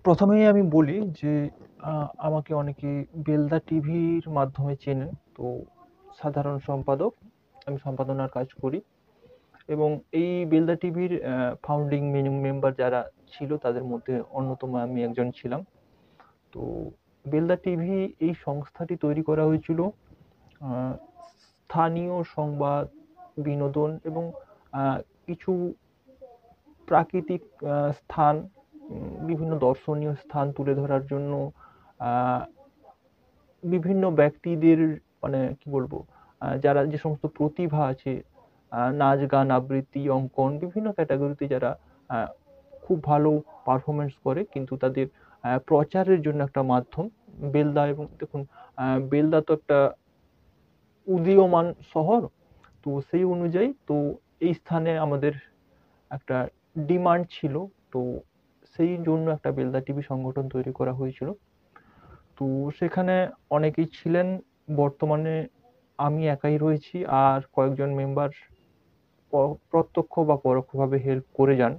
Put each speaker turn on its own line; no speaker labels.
প্রথমেই আমি বলি যে আমাকে অনেকে বেলদা টিভির মাধ্যমে চেনেন। তো সাধারণ সম্পাদক, আমি সম্পাদনার কাজ করি এবং এই বেলদা টিভির ফাউন্ডিং মেম্বার যারা ছিল তাদের মধ্যে অন্যতম আমি একজন ছিলাম। তো বেলদা টিভি এই সংস্থাটি তৈরি করা হয়েছিল আহ, স্থানীয় সংবাদ, বিনোদন এবং আহ, কিছু প্রাকৃতিক স্থান, বিভিন্ন দর্শনীয় স্থান তুলে ধরার জন্য, আহ, বিভিন্ন ব্যক্তিদের, মানে কি বলবো, যারা যে সমস্ত প্রতিভা আছে, নাচ গান আবৃত্তি অঙ্কন বিভিন্ন ক্যাটাগরিতে যারা আহ, খুব ভালো পারফরমেন্স করে কিন্তু তাদের প্রচারের জন্য একটা মাধ্যম বেলদা। এবং দেখুন, বেলদা তো একটা উদীয়মান শহর। তো সেই অনুযায়ী তো এই স্থানে আমাদের একটা ডিমান্ড ছিল। তো সেই জন্য একটা বেলদা টিভি সংগঠন তৈরি করা হয়েছিল। তো সেখানে অনেকেই ছিলেন। বর্তমানে আমি একাই রয়েছি, আর কয়েকজন মেম্বার প্রত্যক্ষ বা পরোক্ষভাবে হেল্প করে যান।